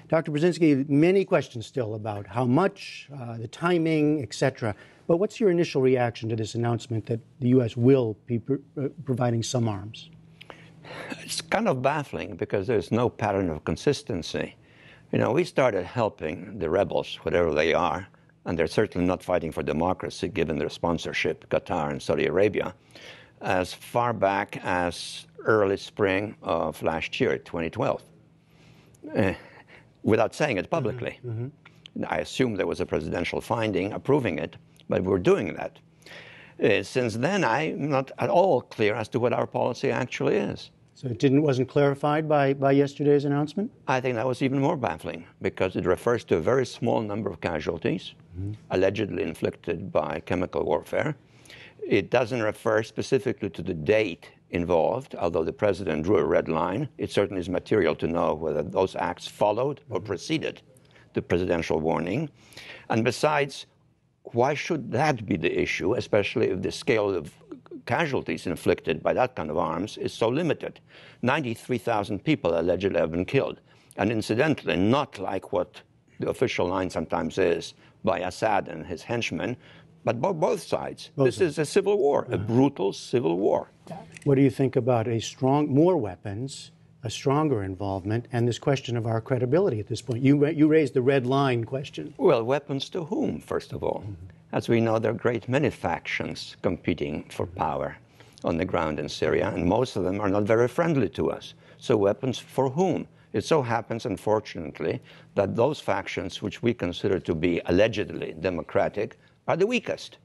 Dr. Brzeziński, many questions still about how much, the timing, etc. But what's your initial reaction to this announcement that the U.S. will be providing some arms? It's kind of baffling because there's no pattern of consistency. You know, we started helping the rebels, whatever they are, and they're certainly not fighting for democracy given their sponsorship, Qatar and Saudi Arabia, as far back as early spring of last year, 2012, without saying it publicly. I assume there was a presidential finding approving it, but we're doing that. Since then, I'm not at all clear as to what our policy actually is. So it wasn't clarified by yesterday's announcement? I think that was even more baffling because it refers to a very small number of casualties, allegedly inflicted by chemical warfare. It doesn't refer specifically to the date involved, although the president drew a red line. It certainly is material to know whether those acts followed or preceded the presidential warning. And besides, why should that be the issue, especially if the scale of casualties inflicted by that kind of arms is so limited? 93,000 people allegedly have been killed. And incidentally, not like what the official line sometimes is by Assad and his henchmen, but both sides. This is a civil war, a brutal civil war. What do you think about more weapons, a stronger involvement, and this question of our credibility at this point? You raised the red line question. Well, weapons to whom, first of all? As we know, there are a great many factions competing for power on the ground in Syria, and most of them are not very friendly to us. So weapons for whom? It so happens, unfortunately, that those factions which we consider to be allegedly democratic are the weakest.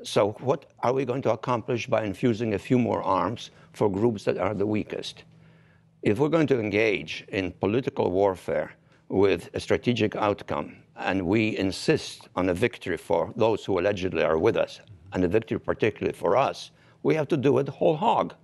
So what are we going to accomplish by infusing a few more arms for groups that are the weakest? If we're going to engage in political warfare with a strategic outcome, and we insist on a victory for those who allegedly are with us, and a victory particularly for us, we have to do it whole hog.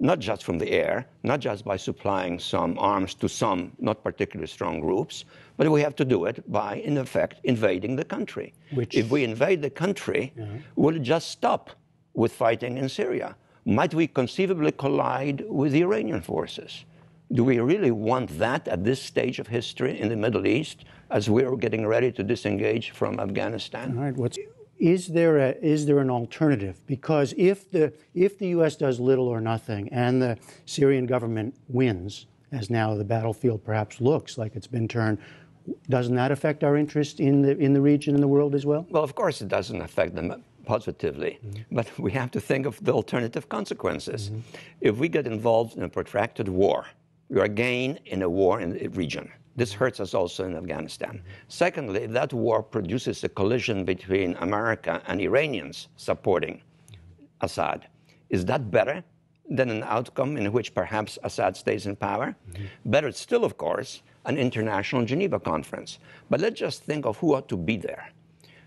Not just from the air, not just by supplying some arms to some not particularly strong groups, but we have to do it by, in effect, invading the country. If we invade the country, will it just stop with fighting in Syria? Might we conceivably collide with the Iranian forces? Do we really want that at this stage of history in the Middle East as we're getting ready to disengage from Afghanistan? All right. Is there an alternative? Because if the U.S. does little or nothing and the Syrian government wins, as now the battlefield perhaps looks like it's been turned, doesn't that affect our interest in the region and the world as well? Well, of course it doesn't affect them positively, but we have to think of the alternative consequences. If we get involved in a protracted war, we are again in a war in the region. This hurts us also in Afghanistan. Secondly, if that war produces a collision between America and Iranians supporting Assad, is that better than an outcome in which perhaps Assad stays in power? Better still, of course, an international Geneva conference. But let's just think of who ought to be there.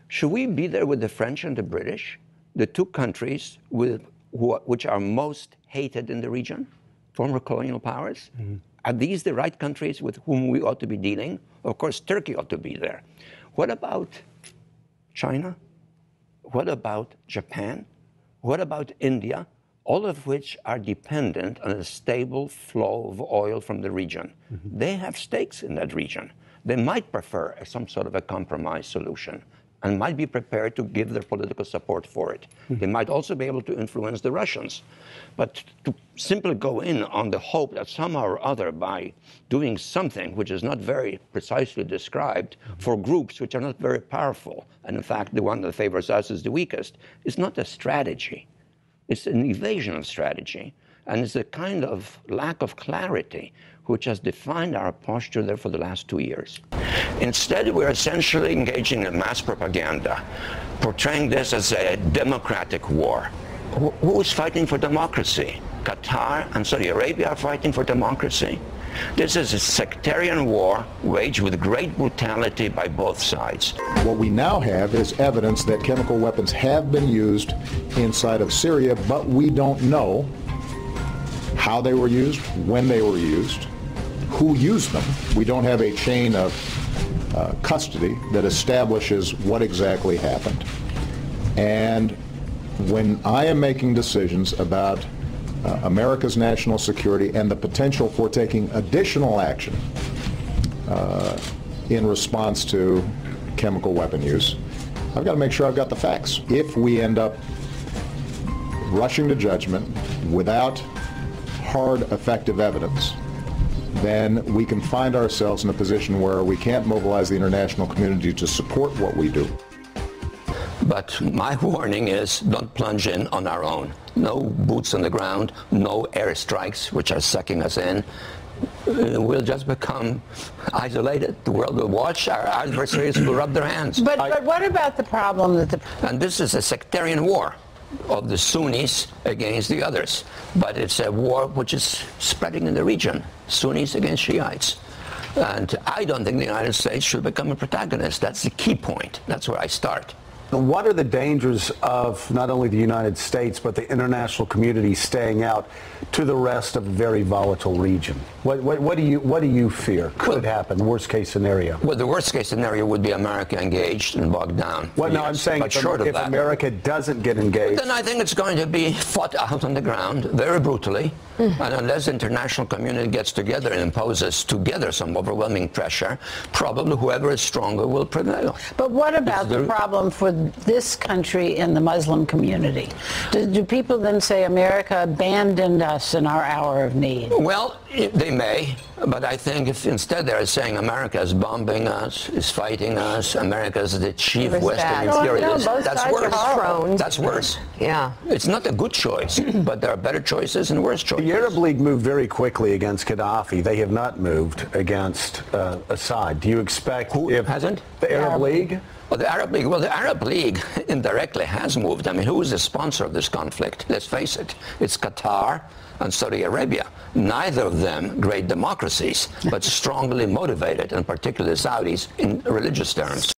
Should we be there with the French and the British, the two countries which are most hated in the region, former colonial powers? Are these the right countries with whom we ought to be dealing? Of course, Turkey ought to be there. What about China? What about Japan? What about India? All of which are dependent on a stable flow of oil from the region. They have stakes in that region. They might prefer some sort of a compromise solution and might be prepared to give their political support for it. They might also be able to influence the Russians. But to simply go in on the hope that somehow or other by doing something which is not very precisely described for groups which are not very powerful, and in fact the one that favors us is the weakest, is not a strategy. It's an evasion of strategy. And it's a kind of lack of clarity which has defined our posture there for the last 2 years. Instead, we're essentially engaging in mass propaganda, portraying this as a democratic war. Who is fighting for democracy? Qatar and Saudi Arabia are fighting for democracy. This is a sectarian war waged with great brutality by both sides. What we now have is evidence that chemical weapons have been used inside of Syria, but we don't know how they were used, when they were used, who used them. We don't have a chain of custody that establishes what exactly happened. And when I am making decisions about America's national security and the potential for taking additional action in response to chemical weapon use, I've got to make sure I've got the facts. If we end up rushing to judgment without hard, effective evidence, then we can find ourselves in a position where we can't mobilize the international community to support what we do. But my warning is, don't plunge in on our own. No boots on the ground, no airstrikes which are sucking us in. We'll just become isolated. The world will watch. Our adversaries will rub their hands. But what about the problem that And this is a sectarian war of the Sunnis against the others. But it's a war which is spreading in the region. Sunnis against Shiites. And I don't think the United States should become a protagonist. That's the key point. That's where I start. What are the dangers of not only the United States, but the international community staying out to the rest of a very volatile region? What do you fear could happen, worst case scenario? Well, the worst case scenario would be America engaged and bogged down. Well, no, I'm saying if America doesn't get engaged. Then I think it's going to be fought out on the ground very brutally. And unless the international community gets together and imposes together some overwhelming pressure, probably whoever is stronger will prevail. But what about the problem for this country in the Muslim community? Do people then say America abandoned us in our hour of need? Well, they may, but I think if instead they're saying America is bombing us, is fighting us, America is the chief Western imperialist, that's worse. That's worse. Yeah. It's not a good choice, but there are better choices and worse choices. The Arab League moved very quickly against Gaddafi. They have not moved against Assad. Do you expect... Who hasn't? The Arab League? Well, the Arab League indirectly has moved. I mean, who is the sponsor of this conflict? Let's face it. It's Qatar and Saudi Arabia. Neither of them great democracies, but strongly motivated, and particularly the Saudis, in religious terms.